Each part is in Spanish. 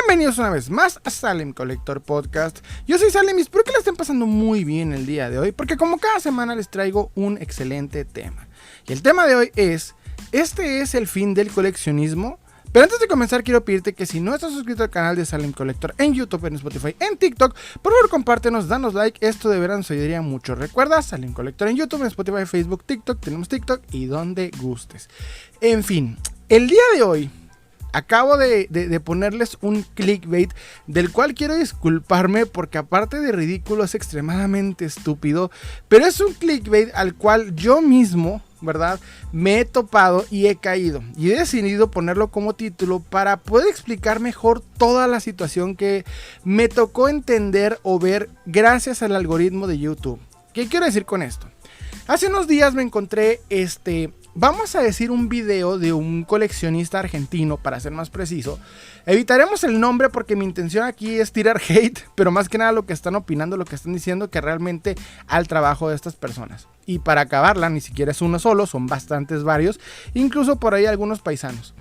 Bienvenidos una vez más a Salem Collector Podcast. Yo soy Salem y espero que la estén pasando muy bien el día de hoy, porque como cada semana les traigo un excelente tema. Y el tema de hoy es, ¿este es el fin del coleccionismo? Pero antes de comenzar quiero pedirte que si no estás suscrito al canal de Salem Collector en YouTube, en Spotify, en TikTok, por favor compártenos, danos like, esto de verdad nos ayudaría mucho. Recuerda, Salem Collector en YouTube, en Spotify, Facebook, TikTok, tenemos TikTok y donde gustes. En fin, el día de hoy acabo de ponerles un clickbait del cual quiero disculparme porque aparte de ridículo es extremadamente estúpido, pero es un clickbait al cual yo mismo, ¿verdad?, me he topado y he caído y he decidido ponerlo como título para poder explicar mejor toda la situación que me tocó entender o ver gracias al algoritmo de YouTube. ¿Qué quiero decir con esto? Hace unos días me encontré vamos a decir un video de un coleccionista argentino, para ser más preciso. Evitaremos el nombre porque mi intención aquí es tirar hate, pero más que nada lo que están opinando, lo que están diciendo que realmente al trabajo de estas personas. Y para acabarla, ni siquiera es uno solo, son bastantes varios, incluso por ahí algunos paisanos.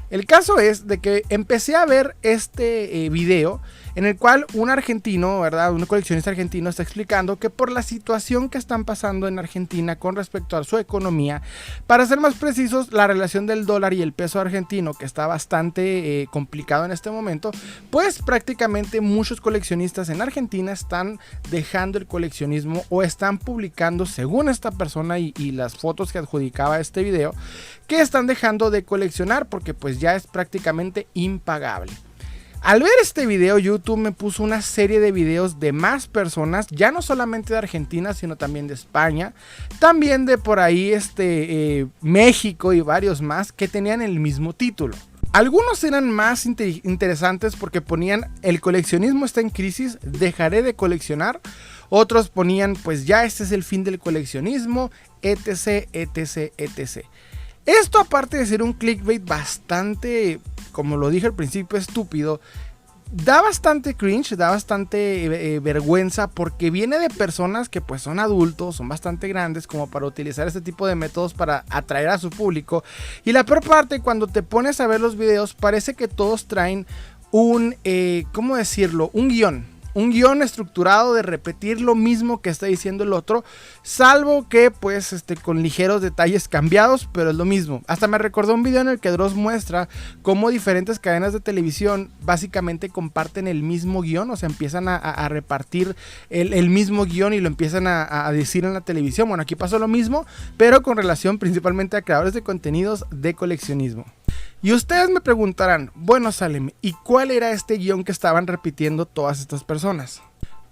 El caso es de que empecé a ver este video en el cual un argentino, ¿verdad?, un coleccionista argentino está explicando que por la situación que están pasando en Argentina con respecto a su economía, para ser más precisos, la relación del dólar y el peso argentino, que está bastante complicado en este momento, pues prácticamente muchos coleccionistas en Argentina están dejando el coleccionismo o están publicando, según esta persona y las fotos que adjudicaba a este video, que están dejando de coleccionar porque pues ya es prácticamente impagable. Al ver este video, YouTube me puso una serie de videos de más personas, ya no solamente de Argentina, sino también de España, también de por ahí México y varios más que tenían el mismo título. Algunos eran más interesantes porque ponían: el coleccionismo está en crisis, dejaré de coleccionar. Otros ponían: pues ya este es el fin del coleccionismo, etc, etc, etc. Esto, aparte de ser un clickbait bastante, como lo dije al principio, estúpido, da bastante cringe, da bastante vergüenza porque viene de personas que pues son adultos, son bastante grandes como para utilizar este tipo de métodos para atraer a su público. Y la peor parte, cuando te pones a ver los videos, parece que todos traen ¿cómo decirlo? Un guión estructurado de repetir lo mismo que está diciendo el otro, salvo que pues con ligeros detalles cambiados, pero es lo mismo. Hasta me recordó un video en el que Dross muestra cómo diferentes cadenas de televisión básicamente comparten el mismo guión, o sea, empiezan a repartir el mismo guión y lo empiezan a decir en la televisión. Bueno, aquí pasó lo mismo, pero con relación principalmente a creadores de contenidos de coleccionismo. Y ustedes me preguntarán: bueno, Salem, ¿y cuál era este guión que estaban repitiendo todas estas personas?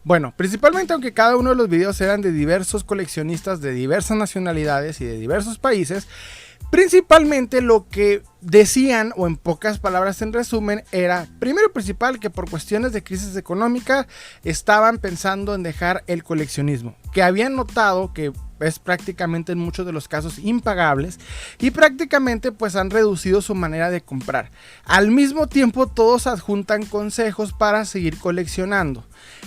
Bueno, principalmente, aunque cada uno de los videos eran de diversos coleccionistas de diversas nacionalidades y de diversos países, principalmente lo que decían, o en pocas palabras en resumen, era primero y principal que por cuestiones de crisis económica estaban pensando en dejar el coleccionismo, que habían notado que es prácticamente en muchos de los casos impagables y prácticamente pues han reducido su manera de comprar. Al mismo tiempo todos adjuntan consejos para seguir coleccionando.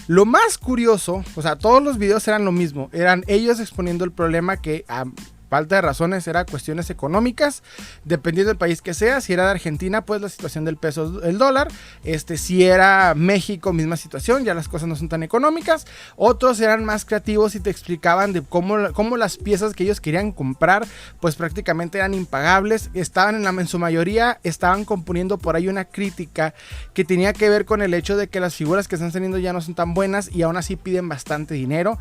Lo más curioso, o sea, todos los videos eran lo mismo, eran ellos exponiendo el problema que falta de razones era cuestiones económicas, dependiendo del país que sea. Si era de Argentina, pues la situación del peso, el dólar. Si era México, misma situación, ya las cosas no son tan económicas. Otros eran más creativos y te explicaban de cómo las piezas que ellos querían comprar, pues prácticamente eran impagables. Estaban en su mayoría, estaban componiendo por ahí una crítica que tenía que ver con el hecho de que las figuras que están saliendo ya no son tan buenas y aún así piden bastante dinero.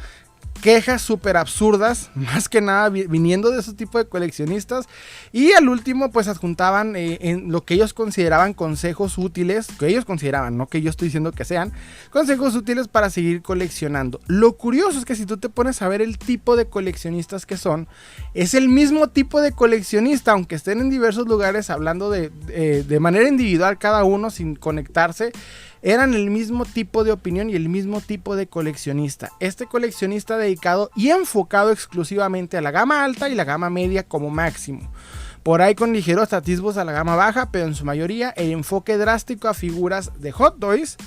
Quejas súper absurdas, más que nada viniendo de ese tipo de coleccionistas. Y al último pues adjuntaban en lo que ellos consideraban consejos útiles, que ellos consideraban, no que yo estoy diciendo que sean, consejos útiles para seguir coleccionando. Lo curioso es que si tú te pones a ver el tipo de coleccionistas que son, es el mismo tipo de coleccionista, aunque estén en diversos lugares hablando de manera individual cada uno sin conectarse. Eran el mismo tipo de opinión y el mismo tipo de coleccionista. Este coleccionista dedicado y enfocado exclusivamente a la gama alta y la gama media como máximo. Por ahí con ligeros atisbos a la gama baja, pero en su mayoría el enfoque drástico a figuras de Hot Toys,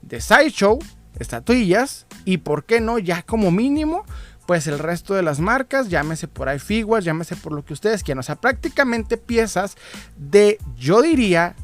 de Sideshow, estatuillas y por qué no ya como mínimo pues el resto de las marcas, llámese por ahí figuras, llámese por lo que ustedes quieran. O sea, prácticamente piezas de, yo diría,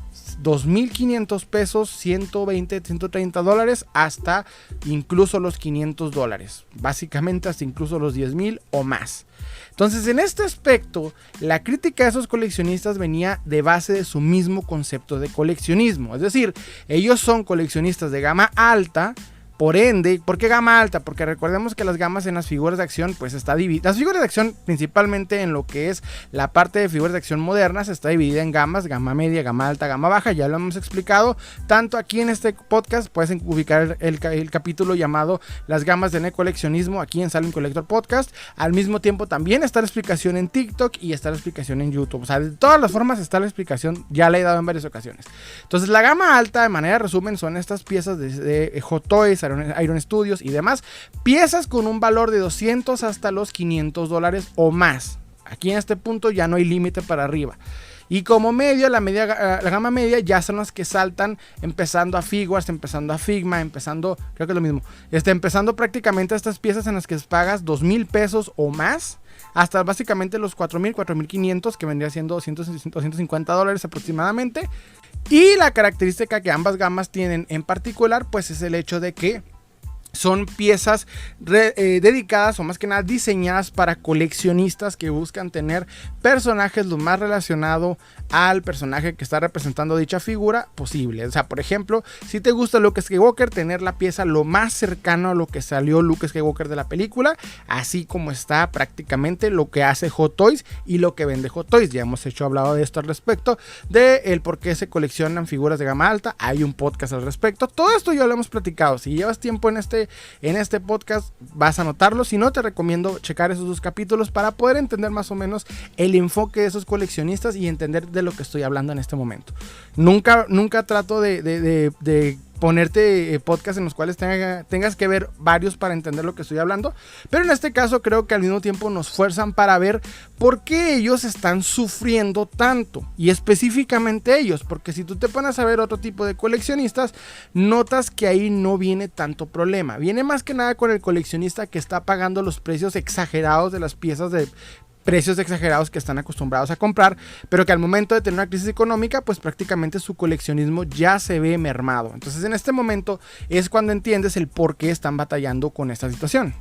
2,500 pesos, 120, 130 dólares, hasta incluso los 500 dólares. Básicamente hasta incluso los 10,000 o más. Entonces, en este aspecto, la crítica de esos coleccionistas venía de base de su mismo concepto de coleccionismo. Es decir, ellos son coleccionistas de gama alta. Por ende, ¿por qué gama alta? Porque recordemos que las gamas en las figuras de acción pues está dividida. Las figuras de acción, principalmente en lo que es la parte de figuras de acción modernas, está dividida en gamas: gama media, gama alta, gama baja. Ya lo hemos explicado tanto aquí en este podcast. Puedes ubicar el capítulo llamado Las gamas de coleccionismo aquí en Salim Collector Podcast. Al mismo tiempo también está la explicación en TikTok y está la explicación en YouTube. O sea, de todas las formas está la explicación, ya la he dado en varias ocasiones. Entonces, la gama alta, de manera de resumen, son estas piezas de Hot Toys, Iron Studios y demás, piezas con un valor de 200 hasta los 500 dólares o más. Aquí en este punto ya no hay límite para arriba. Y como medio, la gama media ya son las que saltan empezando a Figuarts, empezando a Figma, empezando, creo que es lo mismo, empezando prácticamente estas piezas en las que pagas 2,000 pesos o más, hasta básicamente los 4,000, 4,500, que vendría siendo 250 dólares aproximadamente. Y la característica que ambas gamas tienen en particular, pues es el hecho de que son piezas dedicadas, o más que nada diseñadas para coleccionistas que buscan tener personajes lo más relacionado al personaje que está representando dicha figura posible. O sea, por ejemplo, si te gusta Luke Skywalker, tener la pieza lo más cercano a lo que salió Luke Skywalker de la película, así como está prácticamente lo que hace Hot Toys y lo que vende Hot Toys. Ya hemos hablado de esto al respecto, de el por qué se coleccionan figuras de gama alta. Hay un podcast al respecto. Todo esto ya lo hemos platicado. Si llevas tiempo en este podcast, vas a notarlo. Si no, te recomiendo checar esos 2 capítulos para poder entender más o menos el enfoque de esos coleccionistas y entender de lo que estoy hablando en este momento. Nunca trato de ponerte podcast en los cuales tengas que ver varios para entender lo que estoy hablando, pero en este caso creo que al mismo tiempo nos fuerzan para ver por qué ellos están sufriendo tanto, y específicamente ellos, porque si tú te pones a ver otro tipo de coleccionistas, notas que ahí no viene tanto problema. Viene más que nada con el coleccionista que está pagando los precios exagerados de las piezas, de precios exagerados que están acostumbrados a comprar, pero que al momento de tener una crisis económica, pues prácticamente su coleccionismo ya se ve mermado. Entonces, en este momento es cuando entiendes el por qué están batallando con esta situación.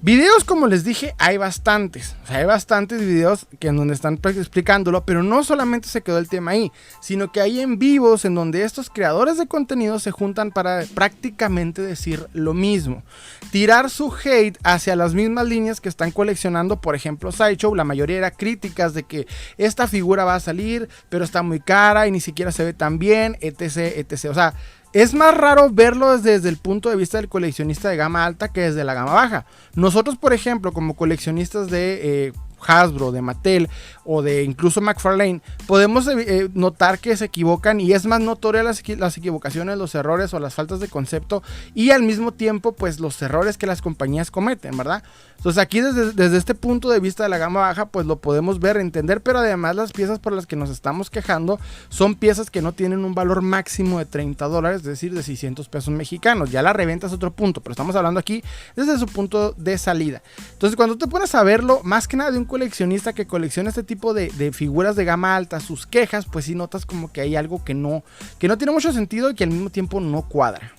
Videos, como les dije, hay bastantes. O sea, hay bastantes videos en donde están explicándolo, pero no solamente se quedó el tema ahí, sino que hay en vivos en donde estos creadores de contenido se juntan para prácticamente decir lo mismo. Tirar su hate hacia las mismas líneas que están coleccionando. Por ejemplo, Sideshow, la mayoría era críticas de que esta figura va a salir, pero está muy cara y ni siquiera se ve tan bien, etc, etc. O sea, es más raro verlo desde el punto de vista del coleccionista de gama alta que desde la gama baja. Nosotros, por ejemplo, como coleccionistas de Hasbro, de Mattel o de incluso McFarlane, podemos notar que se equivocan, y es más notoria las equivocaciones, los errores o las faltas de concepto, y al mismo tiempo pues los errores que las compañías cometen, ¿verdad? Entonces aquí desde este punto de vista de la gama baja pues lo podemos ver, entender, pero además las piezas por las que nos estamos quejando son piezas que no tienen un valor máximo de 30 dólares, es decir, de 600 pesos mexicanos. Ya la reventa es otro punto, pero estamos hablando aquí desde su punto de salida. Entonces, cuando te pones a verlo, más que nada de un coleccionista que colecciona este tipo de figuras de gama alta, sus quejas, pues sí notas como que hay algo que no tiene mucho sentido y que al mismo tiempo no cuadra.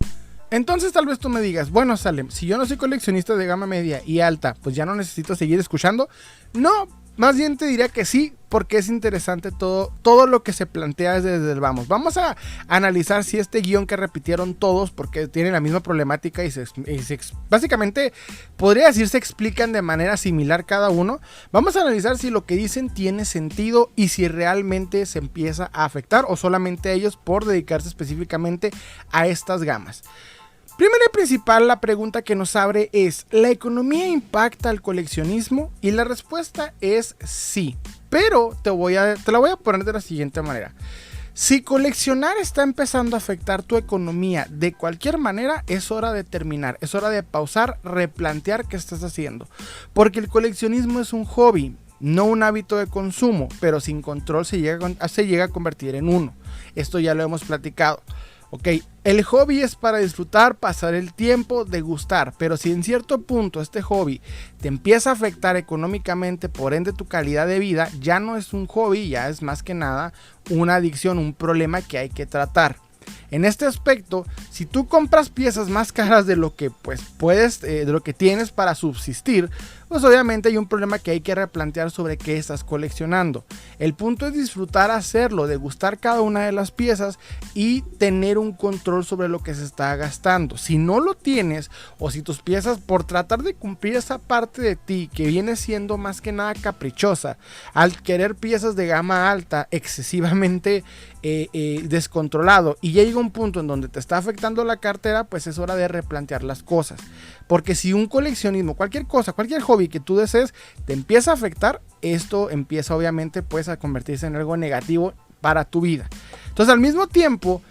Entonces tal vez tú me digas, bueno, Salem, si yo no soy coleccionista de gama media y alta, pues ya no necesito seguir escuchando. No, más bien te diría que sí, porque es interesante todo lo que se plantea desde el vamos. Vamos a analizar si este guión que repitieron todos, porque tienen la misma problemática y básicamente podría decir se explican de manera similar cada uno. Vamos a analizar si lo que dicen tiene sentido y si realmente se empieza a afectar o solamente ellos por dedicarse específicamente a estas gamas. Primero y principal, la pregunta que nos abre es: ¿la economía impacta al coleccionismo? Y la respuesta es sí, pero te la voy a poner de la siguiente manera. Si coleccionar está empezando a afectar tu economía de cualquier manera, es hora de terminar, es hora de pausar, replantear qué estás haciendo, porque el coleccionismo es un hobby, no un hábito de consumo, pero sin control se llega a convertir en uno. Esto ya lo hemos platicado. Ok, el hobby es para disfrutar, pasar el tiempo, degustar, pero si en cierto punto este hobby te empieza a afectar económicamente, por ende tu calidad de vida, ya no es un hobby, ya es más que nada una adicción, un problema que hay que tratar. En este aspecto, si tú compras piezas más caras de lo que pues puedes, de lo que tienes para subsistir, pues obviamente hay un problema que hay que replantear sobre qué estás coleccionando. El punto es disfrutar hacerlo, degustar cada una de las piezas y tener un control sobre lo que se está gastando. Si no lo tienes, o si tus piezas, por tratar de cumplir esa parte de ti que viene siendo más que nada caprichosa, al querer piezas de gama alta excesivamente descontrolado, y ya llega un punto en donde te está afectando la cartera, pues es hora de replantear las cosas. Porque si un coleccionismo, cualquier cosa, cualquier hobby que tú desees te empieza a afectar, esto empieza obviamente pues a convertirse en algo negativo para tu vida. Entonces, al mismo tiempo,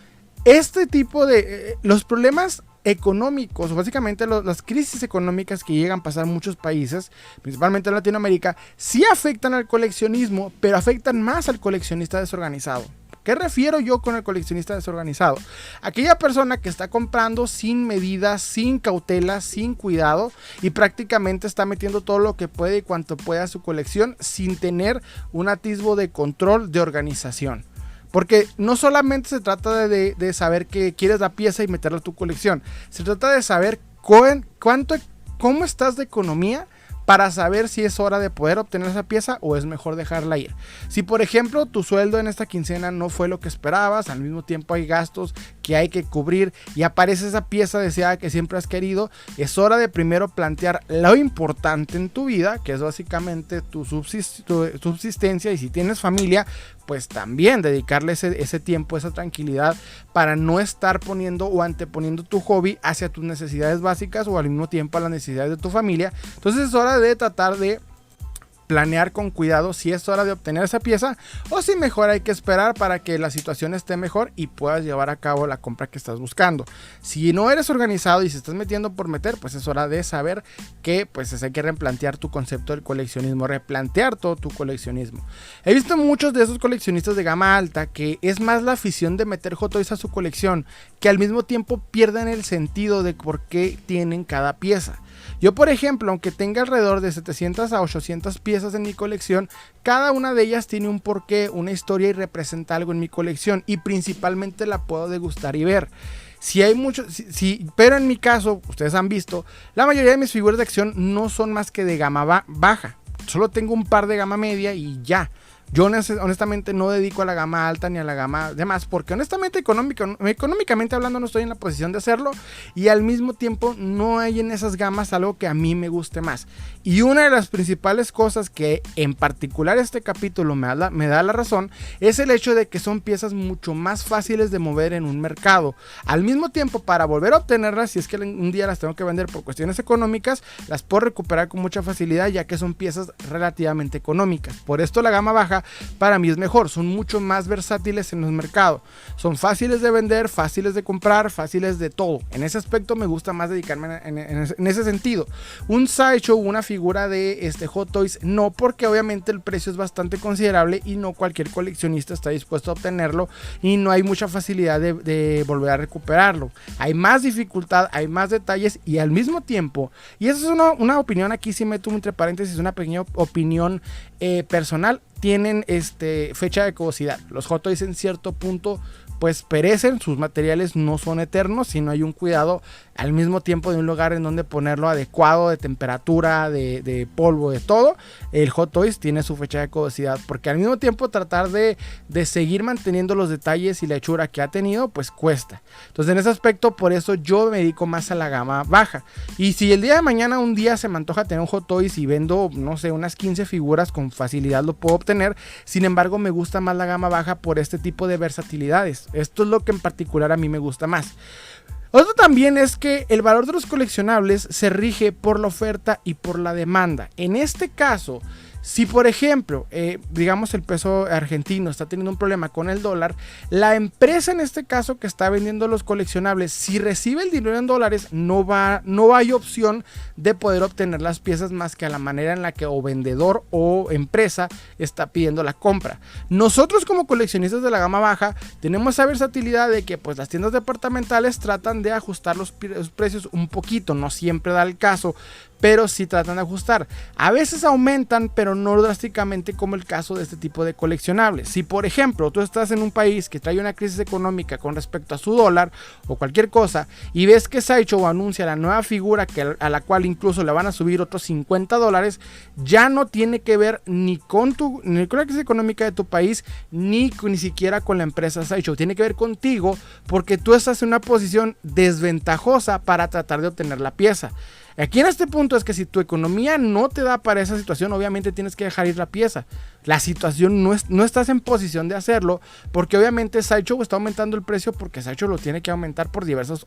este tipo de los problemas económicos, o básicamente las crisis económicas que llegan a pasar en muchos países, principalmente en Latinoamérica, sí afectan al coleccionismo, pero afectan más al coleccionista desorganizado. ¿Qué refiero yo con el coleccionista desorganizado? Aquella persona que está comprando sin medidas, sin cautela, sin cuidado, y prácticamente está metiendo todo lo que puede y cuanto pueda a su colección sin tener un atisbo de control, de organización. Porque no solamente se trata de saber que quieres la pieza y meterla a tu colección, se trata de saber cómo estás de economía, para saber si es hora de poder obtener esa pieza o es mejor dejarla ir. Si por ejemplo tu sueldo en esta quincena no fue lo que esperabas, al mismo tiempo hay gastos que hay que cubrir y aparece esa pieza deseada que siempre has querido, es hora de primero plantear lo importante en tu vida, que es básicamente tu subsistencia, y si tienes familia, pues también dedicarle ese tiempo, esa tranquilidad, para no estar poniendo o anteponiendo tu hobby hacia tus necesidades básicas o al mismo tiempo a las necesidades de tu familia. Entonces es hora de tratar de planear con cuidado si es hora de obtener esa pieza o si mejor hay que esperar para que la situación esté mejor y puedas llevar a cabo la compra que estás buscando. Si no eres organizado y se estás metiendo por meter, pues es hora de saber que pues hay que replantear tu concepto del coleccionismo, replantear todo tu coleccionismo. He visto muchos de esos coleccionistas de gama alta que es más la afición de meter Hot Toys a su colección, que al mismo tiempo pierden el sentido de por qué tienen cada pieza. Yo, por ejemplo, aunque tenga alrededor de 700 a 800 piezas en mi colección, cada una de ellas tiene un porqué, una historia y representa algo en mi colección, y principalmente la puedo degustar y ver. Si hay mucho, pero en mi caso, ustedes han visto, la mayoría de mis figuras de acción no son más que de gama baja. Solo tengo un par de gama media y ya. Yo honestamente no dedico a la gama alta ni a la gama demás, porque honestamente económicamente hablando no estoy en la posición de hacerlo, y al mismo tiempo no hay en esas gamas algo que a mí me guste más. Y una de las principales cosas que en particular este capítulo me da la razón es el hecho de que son piezas mucho más fáciles de mover en un mercado. Al mismo tiempo, para volver a obtenerlas, si es que un día las tengo que vender por cuestiones económicas, las puedo recuperar con mucha facilidad, ya que son piezas relativamente económicas. Por esto la gama baja para mí es mejor, son mucho más versátiles en los mercados, son fáciles de vender, fáciles de comprar, fáciles de todo. En ese aspecto me gusta más dedicarme en ese sentido. Un sideshow, una figura de Hot Toys, no, porque obviamente el precio es bastante considerable y no cualquier coleccionista está dispuesto a obtenerlo, y no hay mucha facilidad de volver a recuperarlo. Hay más dificultad, hay más detalles, y al mismo tiempo, y esa es una opinión, aquí sí meto entre paréntesis, una pequeña opinión personal, tienen fecha de caducidad. Los Hot Toys en cierto punto pues perecen, sus materiales no son eternos si no hay un cuidado al mismo tiempo de un lugar en donde ponerlo adecuado, de temperatura, de polvo, de todo. El Hot Toys tiene su fecha de caducidad, porque al mismo tiempo tratar de seguir manteniendo los detalles y la hechura que ha tenido pues cuesta. Entonces en ese aspecto, por eso yo me dedico más a la gama baja. Y si el día de mañana un día se me antoja tener un Hot Toys y vendo, no sé, unas 15 figuras, con facilidad lo puedo obtener. Sin embargo, me gusta más la gama baja por este tipo de versatilidades. Esto es lo que en particular a mí me gusta más. Otro también es que el valor de los coleccionables se rige por la oferta y por la demanda. En este caso, Si por ejemplo, digamos el peso argentino está teniendo un problema con el dólar, la empresa en este caso que está vendiendo los coleccionables, si recibe el dinero en dólares, no hay opción de poder obtener las piezas más que a la manera en la que o vendedor o empresa está pidiendo la compra. Nosotros como coleccionistas de la gama baja tenemos esa versatilidad de que pues las tiendas departamentales tratan de ajustar los precios un poquito, no siempre da el caso, pero sí tratan de ajustar. A veces aumentan, pero no drásticamente como el caso de este tipo de coleccionables. Si por ejemplo tú estás en un país que trae una crisis económica con respecto a su dólar o cualquier cosa y ves que Sideshow anuncia la nueva figura a la cual incluso le van a subir otros $50, ya no tiene que ver ni con la crisis económica de tu país ni siquiera con la empresa Sideshow. Tiene que ver contigo porque tú estás en una posición desventajosa para tratar de obtener la pieza. Aquí en este punto es que si tu economía no te da para esa situación, obviamente tienes que dejar ir la pieza. La situación no estás en posición de hacerlo porque obviamente Sideshow está aumentando el precio porque Sideshow lo tiene que aumentar por diversas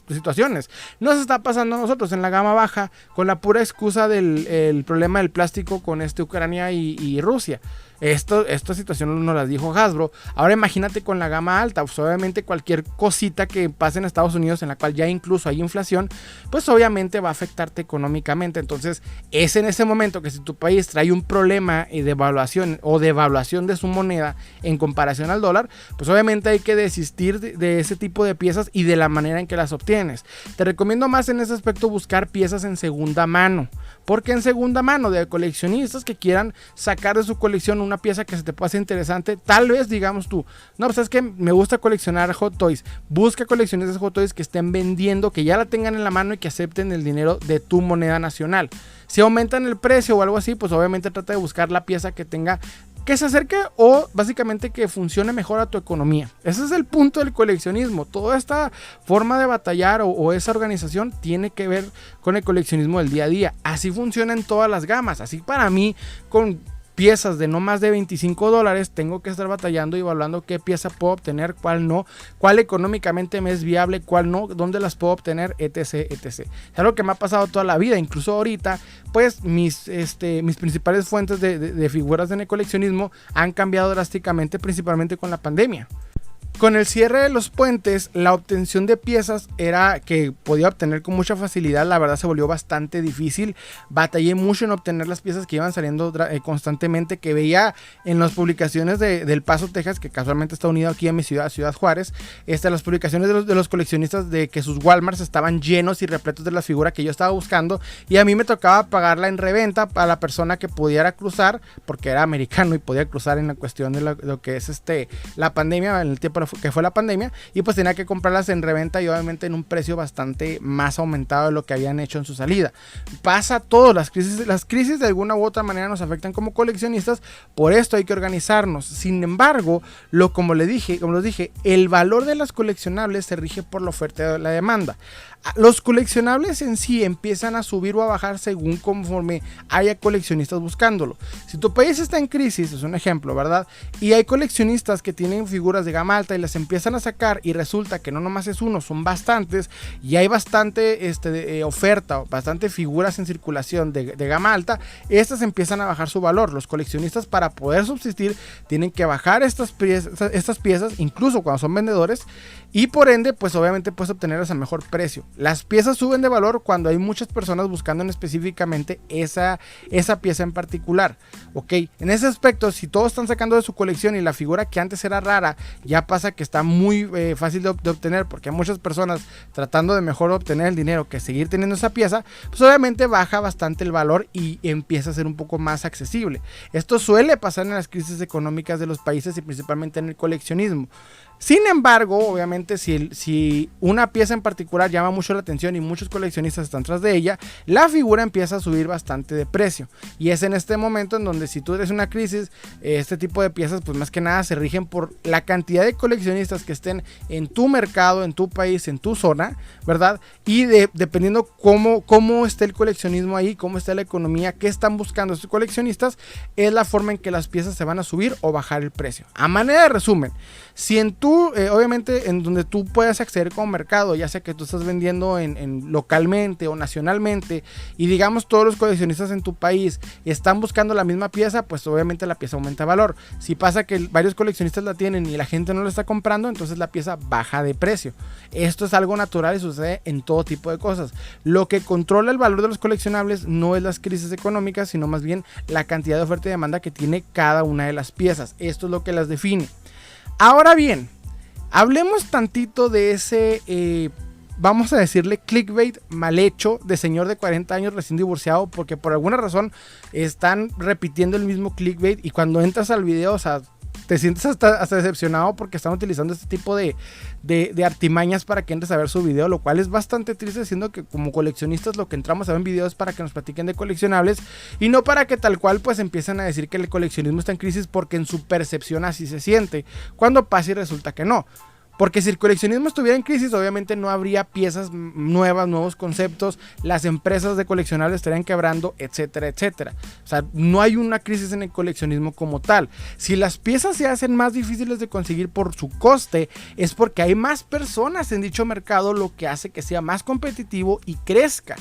situaciones. Nos está pasando a nosotros en la gama baja con la pura excusa del problema del plástico con Ucrania y Rusia. Esta situación nos la dijo Hasbro. Ahora imagínate con la gama alta, pues obviamente cualquier cosita que pase en Estados Unidos en la cual ya incluso hay inflación, pues obviamente va a afectarte económicamente. Entonces es en ese momento que si tu país trae un problema de devaluación o devaluación de su moneda en comparación al dólar, pues obviamente hay que desistir de ese tipo de piezas y de la manera en que las obtienes. Te recomiendo más en ese aspecto buscar piezas en segunda mano, porque en segunda mano de coleccionistas que quieran sacar de su colección una pieza que se te pueda hacer interesante, tal vez digamos tú, no, pues es que me gusta coleccionar Hot Toys, busca coleccionistas de Hot Toys que estén vendiendo, que ya la tengan en la mano y que acepten el dinero de tu moneda nacional. Si aumentan el precio o algo así, pues obviamente trata de buscar la pieza que tenga, que se acerque o básicamente que funcione mejor a tu economía. Ese es el punto del coleccionismo. Toda esta forma de batallar o esa organización tiene que ver con el coleccionismo del día a día. Así funciona en todas las gamas. Así para mí, con piezas de no más de $25, tengo que estar batallando y evaluando qué pieza puedo obtener, cuál no, cuál económicamente me es viable, cuál no, dónde las puedo obtener, etc, etc. Es algo que me ha pasado toda la vida, incluso ahorita, pues mis principales fuentes de figuras en el coleccionismo han cambiado drásticamente, principalmente con la pandemia. Con el cierre de los puentes, la obtención de piezas era que podía obtener con mucha facilidad. La verdad se volvió bastante difícil. Batallé mucho en obtener las piezas que iban saliendo constantemente, que veía en las publicaciones del Paso, Texas, que casualmente está unido aquí a mi ciudad, Ciudad Juárez. Las publicaciones de los coleccionistas de que sus Walmarts estaban llenos y repletos de la figura que yo estaba buscando. Y a mí me tocaba pagarla en reventa a la persona que pudiera cruzar, porque era americano y podía cruzar en la cuestión de lo que es la pandemia, en el tiempo que fue la pandemia, y pues tenía que comprarlas en reventa y obviamente en un precio bastante más aumentado de lo que habían hecho en su salida. Pasa todo, las crisis de alguna u otra manera nos afectan como coleccionistas, por esto hay que organizarnos. Sin embargo, como les dije, el valor de las coleccionables se rige por la oferta y la demanda. Los coleccionables en sí empiezan a subir o a bajar según conforme haya coleccionistas buscándolo. Si tu país está en crisis, es un ejemplo, ¿verdad? Y hay coleccionistas que tienen figuras de gama alta y las empiezan a sacar y resulta que no nomás es uno, son bastantes y hay bastante oferta, bastante figuras en circulación de gama alta, estas empiezan a bajar su valor. Los coleccionistas, para poder subsistir, tienen que bajar estas piezas, incluso cuando son vendedores, y por ende, pues obviamente puedes obtenerlas a mejor precio. Las piezas suben de valor cuando hay muchas personas buscando específicamente esa pieza en particular. Ok, en ese aspecto, si todos están sacando de su colección y la figura que antes era rara, ya pasa que está muy fácil de obtener, porque hay muchas personas tratando de mejor obtener el dinero que seguir teniendo esa pieza, pues obviamente baja bastante el valor y empieza a ser un poco más accesible. Esto suele pasar en las crisis económicas de los países y principalmente en el coleccionismo. Sin embargo, obviamente si una pieza en particular llama mucho la atención y muchos coleccionistas están tras de ella, la figura empieza a subir bastante de precio. Y es en este momento en donde si tú eres una crisis, este tipo de piezas pues más que nada se rigen por la cantidad de coleccionistas que estén en tu mercado, en tu país, en tu zona, ¿verdad? Y dependiendo cómo esté el coleccionismo ahí, cómo está la economía, qué están buscando estos coleccionistas, es la forma en que las piezas se van a subir o bajar el precio. A manera de resumen, si en tu tú, obviamente, en donde tú puedas acceder como mercado, ya sea que tú estás vendiendo en localmente o nacionalmente, y digamos todos los coleccionistas en tu país están buscando la misma pieza, pues obviamente la pieza aumenta de valor. Si pasa que varios coleccionistas la tienen y la gente no la está comprando, entonces la pieza baja de precio. Esto es algo natural y sucede en todo tipo de cosas. Lo que controla el valor de los coleccionables no es las crisis económicas, sino más bien la cantidad de oferta y demanda que tiene cada una de las piezas. Esto es lo que las define. Ahora bien, hablemos tantito de ese, vamos a decirle clickbait mal hecho de señor de 40 años recién divorciado, porque por alguna razón están repitiendo el mismo clickbait y cuando entras al video, o sea, te sientes hasta decepcionado porque están utilizando este tipo de artimañas para que entres a ver su video, lo cual es bastante triste, siendo que como coleccionistas lo que entramos a ver en videos es para que nos platiquen de coleccionables y no para que tal cual pues empiecen a decir que el coleccionismo está en crisis porque en su percepción así se siente, cuando pasa y resulta que no. Porque si el coleccionismo estuviera en crisis, obviamente no habría piezas nuevas, nuevos conceptos, las empresas de coleccionables estarían quebrando, etcétera, etcétera. O sea, no hay una crisis en el coleccionismo como tal. Si las piezas se hacen más difíciles de conseguir por su coste, es porque hay más personas en dicho mercado, lo que hace que sea más competitivo y crezca.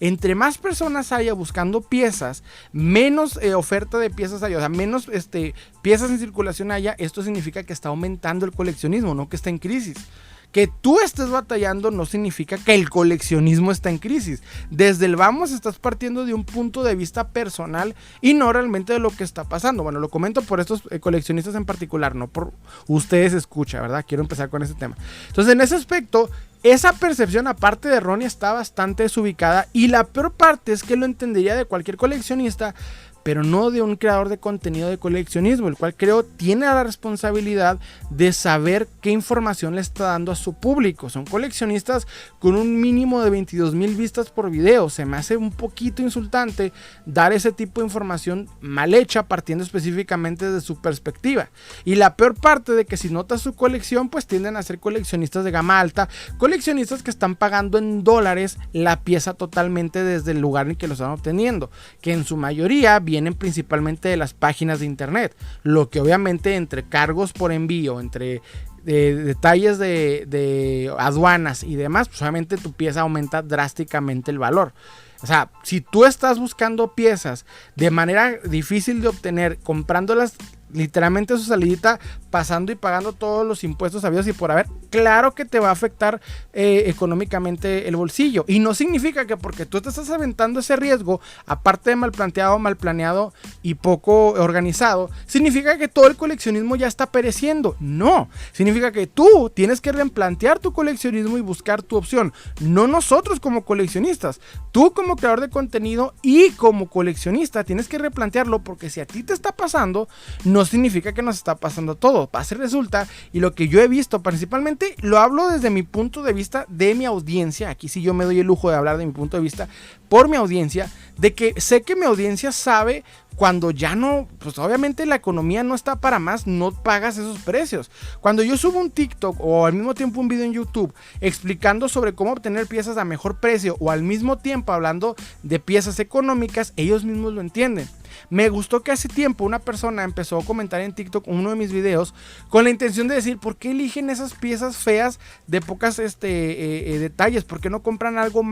Entre más personas haya buscando piezas, menos oferta de piezas haya, o sea, menos piezas en circulación haya, esto significa que está aumentando el coleccionismo, no que está en crisis. Que tú estés batallando no significa que el coleccionismo está en crisis. Desde el vamos estás partiendo de un punto de vista personal y no realmente de lo que está pasando. Bueno, lo comento por estos coleccionistas en particular, no por ustedes escucha, ¿verdad? Quiero empezar con este tema. Entonces, en ese aspecto, esa percepción, aparte de errónea, está bastante desubicada y la peor parte es que lo entendería de cualquier coleccionista, pero no de un creador de contenido de coleccionismo, el cual creo tiene la responsabilidad de saber qué información le está dando a su público. Son coleccionistas con un mínimo de 22,000 vistas por video. Se me hace un poquito insultante dar ese tipo de información mal hecha partiendo específicamente de su perspectiva. Y la peor parte de que si notas su colección, pues tienden a ser coleccionistas de gama alta, coleccionistas que están pagando en dólares la pieza totalmente desde el lugar en que lo están obteniendo, que en su mayoría vienen principalmente de las páginas de internet, lo que obviamente entre cargos por envío, entre detalles de aduanas y demás, pues obviamente tu pieza aumenta drásticamente el valor. O sea, si tú estás buscando piezas de manera difícil de obtener, comprándolas literalmente a su salidita, pasando y pagando todos los impuestos habidos y por haber, claro que te va a afectar económicamente el bolsillo. Y no significa que porque tú te estás aventando ese riesgo, aparte de mal planteado, mal planeado y poco organizado, significa que todo el coleccionismo ya está pereciendo. No, significa que tú tienes que replantear tu coleccionismo y buscar tu opción. No nosotros como coleccionistas, tú como creador de contenido y como coleccionista tienes que replantearlo, porque si a ti te está pasando, no significa que nos está pasando todo. Así resulta, y lo que yo he visto principalmente, lo hablo desde mi punto de vista de mi audiencia, aquí sí yo me doy el lujo de hablar de mi punto de vista por mi audiencia, de que sé que mi audiencia sabe cuando ya no, pues obviamente la economía no está para más, no pagas esos precios. Cuando yo subo un TikTok o al mismo tiempo un video en YouTube explicando sobre cómo obtener piezas a mejor precio o al mismo tiempo hablando de piezas económicas, ellos mismos lo entienden. Me gustó que hace tiempo una persona empezó a comentar en TikTok uno de mis videos con la intención de decir, ¿por qué eligen esas piezas feas de pocas detalles? ¿Por qué no compran algo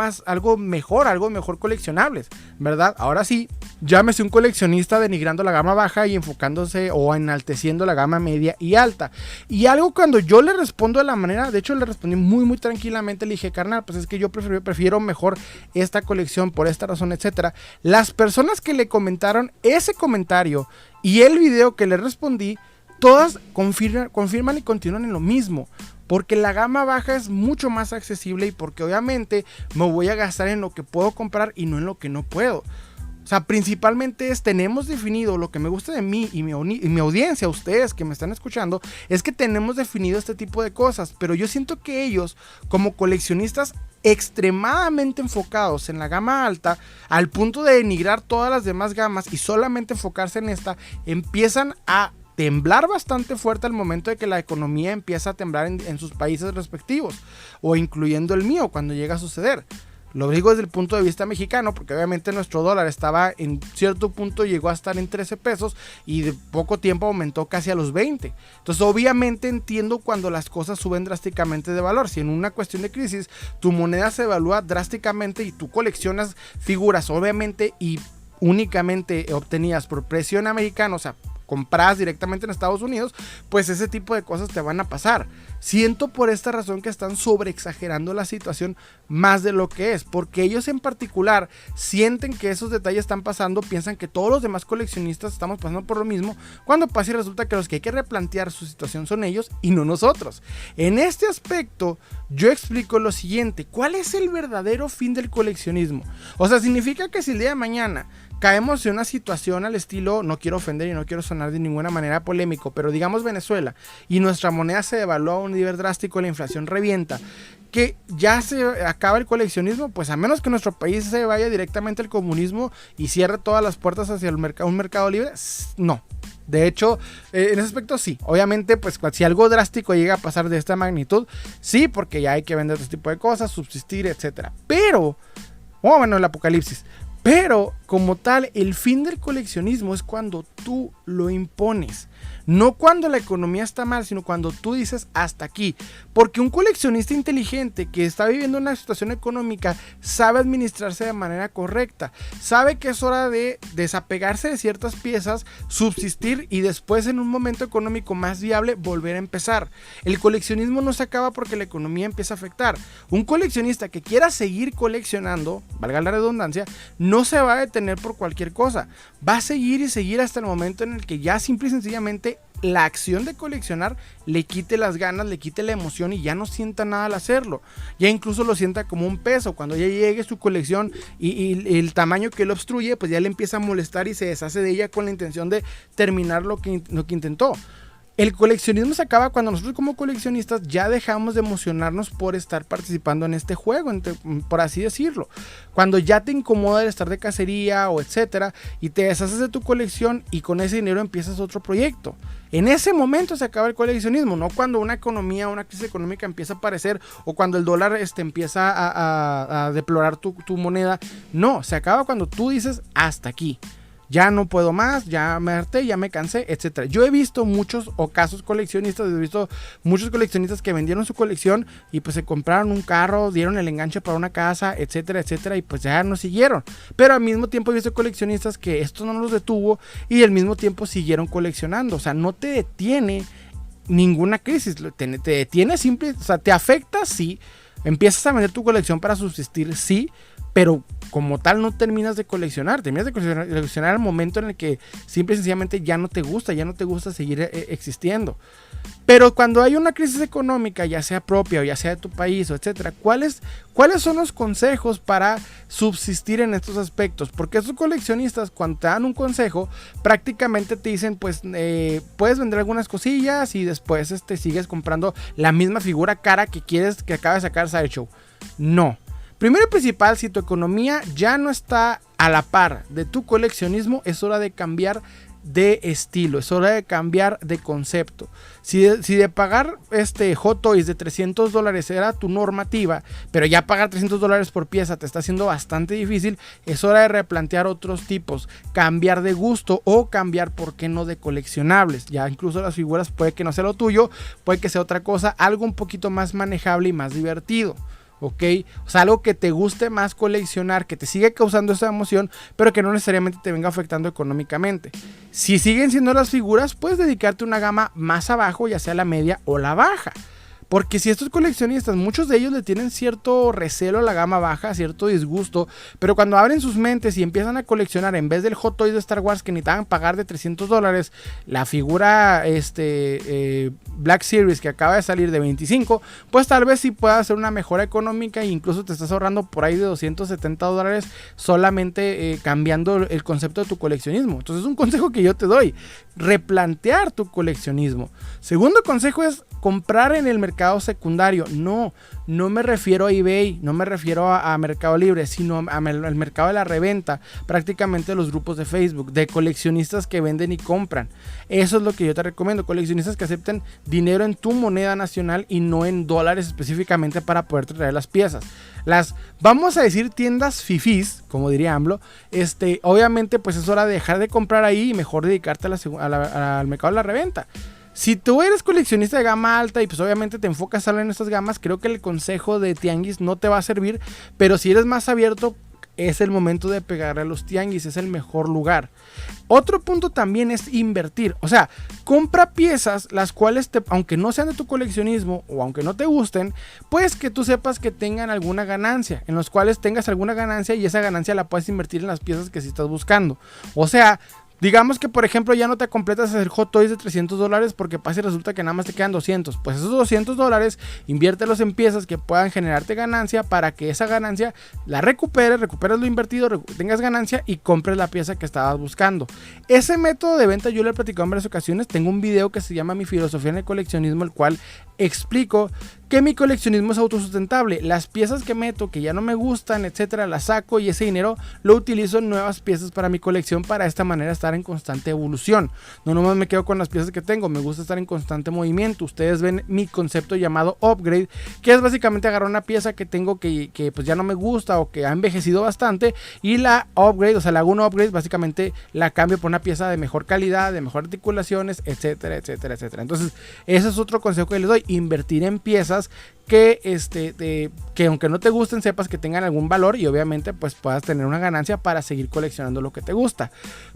mejor coleccionables? ¿Verdad? Ahora sí, llámese un coleccionista denigrando la gama baja y enfocándose o enalteciendo la gama media y alta. Y algo cuando yo le respondo de la manera, de hecho le respondí muy muy tranquilamente, le dije, carnal, pues es que yo prefiero mejor esta colección por esta razón, etcétera. Las personas que le comentaron ese comentario y el video que le respondí, todas confirman y continúan en lo mismo. Porque la gama baja es mucho más accesible y porque obviamente me voy a gastar en lo que puedo comprar y no en lo que no puedo. O sea, principalmente tenemos definido lo que me gusta de mí y mi audiencia, ustedes que me están escuchando, es que tenemos definido este tipo de cosas. Pero yo siento que ellos, como coleccionistas extremadamente enfocados en la gama alta, al punto de denigrar todas las demás gamas y solamente enfocarse en esta, empiezan a temblar bastante fuerte al momento de que la economía empieza a temblar en sus países respectivos, o incluyendo el mío cuando llega a suceder. Lo digo desde el punto de vista mexicano, porque obviamente nuestro dólar estaba en cierto punto, llegó a estar en 13 pesos y de poco tiempo aumentó casi a los 20. Entonces obviamente entiendo cuando las cosas suben drásticamente de valor. Si en una cuestión de crisis tu moneda se evalúa drásticamente y tú coleccionas figuras obviamente y únicamente obtenidas por presión americana, o sea, compradas directamente en Estados Unidos, pues ese tipo de cosas te van a pasar. Siento por esta razón que están sobreexagerando la situación más de lo que es, porque ellos en particular sienten que esos detalles están pasando, piensan que todos los demás coleccionistas estamos pasando por lo mismo, cuando pasa y resulta que los que hay que replantear su situación son ellos y no nosotros. En este aspecto, yo explico lo siguiente: ¿cuál es el verdadero fin del coleccionismo? O sea, significa que si el día de mañana caemos en una situación al estilo, no quiero ofender y no quiero sonar de ninguna manera polémico, pero digamos Venezuela, y nuestra moneda se devalúa a un nivel drástico, la inflación revienta, que ya se acaba el coleccionismo, pues a menos que nuestro país se vaya directamente al comunismo y cierre todas las puertas hacia un mercado libre, no. De hecho, en ese aspecto sí. Obviamente, pues si algo drástico llega a pasar de esta magnitud, sí, porque ya hay que vender este tipo de cosas, subsistir, etcétera. Pero, bueno, el apocalipsis. Pero, como tal, el fin del coleccionismo es cuando tú lo impones. No cuando la economía está mal, sino cuando tú dices hasta aquí. Porque un coleccionista inteligente que está viviendo una situación económica sabe administrarse de manera correcta. Sabe que es hora de desapegarse de ciertas piezas, subsistir y después en un momento económico más viable volver a empezar. El coleccionismo no se acaba porque la economía empieza a afectar. Un coleccionista que quiera seguir coleccionando, valga la redundancia, no se va a detener por cualquier cosa. Va a seguir y seguir hasta el momento en el que ya simple y sencillamente la acción de coleccionar le quite las ganas, le quite la emoción y ya no sienta nada al hacerlo. Ya incluso lo sienta como un peso. Cuando ya llegue su colección y el tamaño que lo obstruye, pues ya le empieza a molestar y se deshace de ella con la intención de terminar lo que intentó. El coleccionismo se acaba cuando nosotros como coleccionistas ya dejamos de emocionarnos por estar participando en este juego, por así decirlo. Cuando ya te incomoda el estar de cacería o etcétera y te deshaces de tu colección y con ese dinero empiezas otro proyecto. En ese momento se acaba el coleccionismo, no cuando una crisis económica empieza a aparecer o cuando el dólar empieza a deplorar tu moneda. No, se acaba cuando tú dices hasta aquí. Ya no puedo más, ya me harté, ya me cansé, etc. Yo he visto muchos casos coleccionistas, he visto muchos coleccionistas que vendieron su colección y pues se compraron un carro, dieron el enganche para una casa, etcétera, etcétera, y pues ya no siguieron. Pero al mismo tiempo he visto coleccionistas que esto no los detuvo y al mismo tiempo siguieron coleccionando. O sea, no te detiene ninguna crisis, te detiene simple, o sea, te afecta, sí. Empiezas a vender tu colección para subsistir, sí, pero como tal no terminas de coleccionar, terminas de coleccionar al momento en el que simple y sencillamente ya no te gusta seguir existiendo. Pero cuando hay una crisis económica, ya sea propia o ya sea de tu país o etcétera, ¿cuáles son los consejos para subsistir en estos aspectos? Porque estos coleccionistas, cuando te dan un consejo, prácticamente te dicen, pues puedes vender algunas cosillas y después sigues comprando la misma figura cara que quieres que acabe de sacar Sideshow. No. Primero y principal, si tu economía ya no está a la par de tu coleccionismo, es hora de cambiar de estilo, es hora de cambiar de concepto. Si de pagar Hot Toys de $300 era tu normativa, pero ya pagar $300 por pieza te está haciendo bastante difícil, es hora de replantear otros tipos, cambiar de gusto o cambiar, ¿por qué no?, de coleccionables. Ya incluso las figuras puede que no sea lo tuyo, puede que sea otra cosa, algo un poquito más manejable y más divertido. ¿Ok? O sea, algo que te guste más coleccionar, que te sigue causando esa emoción, pero que no necesariamente te venga afectando económicamente. Si siguen siendo las figuras, puedes dedicarte a una gama más abajo, ya sea la media o la baja. Porque si estos coleccionistas, muchos de ellos le tienen cierto recelo a la gama baja, cierto disgusto, pero cuando abren sus mentes y empiezan a coleccionar, en vez del Hot Toys de Star Wars que necesitaban pagar de $300, la figura Black Series que acaba de salir de 25, pues tal vez sí pueda hacer una mejora económica e incluso te estás ahorrando por ahí de $270 solamente cambiando el concepto de tu coleccionismo. Entonces un consejo que yo te doy: replantear tu coleccionismo. Segundo consejo es comprar en el mercado mercado secundario. No me refiero a eBay, no me refiero a Mercado Libre, sino al mercado de la reventa, prácticamente los grupos de Facebook, de coleccionistas que venden y compran. Eso es lo que yo te recomiendo, coleccionistas que acepten dinero en tu moneda nacional y no en dólares específicamente para poder traer las piezas. Las, vamos a decir, tiendas fifís, como diría AMLO, obviamente pues es hora de dejar de comprar ahí y mejor dedicarte al mercado de la reventa. Si tú eres coleccionista de gama alta y pues obviamente te enfocas solo en estas gamas, creo que el consejo de tianguis no te va a servir, pero si eres más abierto, es el momento de pegarle a los tianguis, es el mejor lugar. Otro punto también es invertir, o sea, compra piezas las cuales, aunque no sean de tu coleccionismo o aunque no te gusten, pues que tú sepas que tengan alguna ganancia, en los cuales tengas alguna ganancia y esa ganancia la puedes invertir en las piezas que sí estás buscando. O sea, digamos que por ejemplo ya no te completas a hacer Hot Toys de $300 porque pasa y resulta que nada más te quedan 200. Pues esos $200 inviértelos en piezas que puedan generarte ganancia para que esa ganancia la recuperes lo invertido, tengas ganancia y compres la pieza que estabas buscando. Ese método de venta yo lo he platicado en varias ocasiones. Tengo un video que se llama Mi filosofía en el coleccionismo, el cual explico que mi coleccionismo es autosustentable. Las piezas que meto que ya no me gustan, etcétera, las saco y ese dinero lo utilizo en nuevas piezas para mi colección, para de esta manera estar en constante evolución. No nomás me quedo con las piezas que tengo, me gusta estar en constante movimiento. Ustedes ven mi concepto llamado upgrade, que es básicamente agarrar una pieza que tengo que pues ya no me gusta o que ha envejecido bastante y la upgrade, o sea, la hago un upgrade, básicamente la cambio por una pieza de mejor calidad, de mejor articulaciones, etcétera, etcétera, etcétera. Entonces, ese es otro consejo que les doy, invertir en piezas que aunque no te gusten, sepas que tengan algún valor y obviamente pues puedas tener una ganancia para seguir coleccionando lo que te gusta.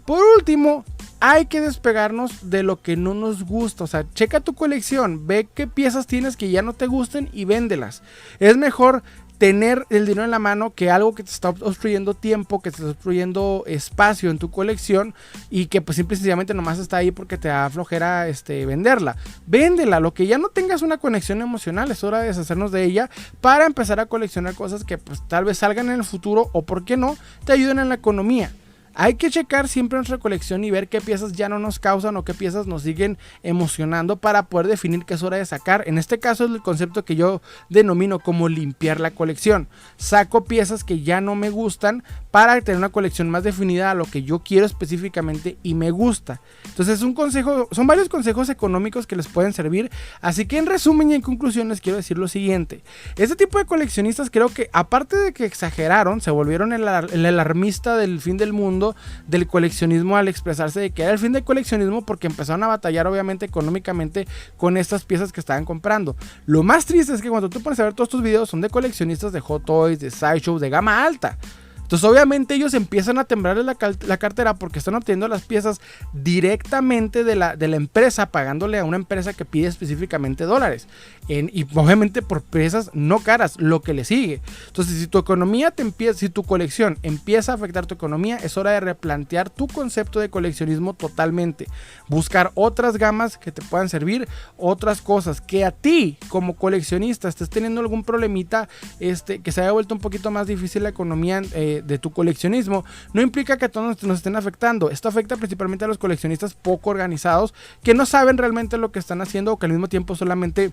Por último, hay que despegarnos de lo que no nos gusta. O sea, checa tu colección, ve qué piezas tienes que ya no te gusten y véndelas. Es mejor tener el dinero en la mano que algo que te está obstruyendo tiempo, que te está obstruyendo espacio en tu colección y que pues simple y sencillamente nomás está ahí porque te da flojera venderla. Véndela, lo que ya no tengas una conexión emocional, es hora de deshacernos de ella para empezar a coleccionar cosas que pues tal vez salgan en el futuro o por qué no, te ayuden en la economía. Hay que checar siempre nuestra colección y ver qué piezas ya no nos causan o qué piezas nos siguen emocionando para poder definir qué es hora de sacar. En este caso es el concepto que yo denomino como limpiar la colección. Saco piezas que ya no me gustan para tener una colección más definida a lo que yo quiero específicamente y me gusta. Entonces son varios consejos económicos que les pueden servir. Así que en resumen y en conclusión les quiero decir lo siguiente. Este tipo de coleccionistas creo que aparte de que exageraron, se volvieron el alarmista del fin del mundo, del coleccionismo al expresarse de que era el fin del coleccionismo porque empezaron a batallar obviamente económicamente con estas piezas que estaban comprando. Lo más triste es que cuando tú pones a ver todos estos videos son de coleccionistas de Hot Toys, de Sideshow, de gama alta. Entonces obviamente ellos empiezan a temblarles la cartera porque están obteniendo las piezas directamente de la empresa, pagándole a una empresa que pide específicamente dólares. Y obviamente por piezas no caras, lo que le sigue. Entonces si tu economía si tu colección empieza a afectar tu economía, es hora de replantear tu concepto de coleccionismo totalmente. Buscar otras gamas que te puedan servir, otras cosas que a ti como coleccionista estés teniendo algún problemita, que se haya vuelto un poquito más difícil la economía de tu coleccionismo, no implica que a todos nos estén afectando. Esto afecta principalmente a los coleccionistas poco organizados que no saben realmente lo que están haciendo o que al mismo tiempo solamente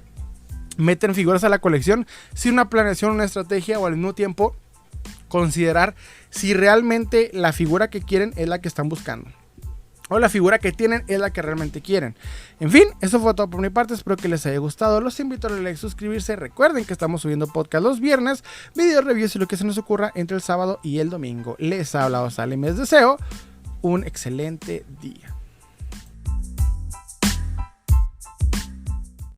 meten figuras a la colección sin una planeación, una estrategia o al mismo tiempo considerar si realmente la figura que quieren es la que están buscando o la figura que tienen es la que realmente quieren. En fin, eso fue todo por mi parte, espero que les haya gustado, los invito a darle like, suscribirse, recuerden que estamos subiendo podcast los viernes, video reviews y lo que se nos ocurra entre el sábado y el domingo. Les ha hablado Salem, les deseo un excelente día.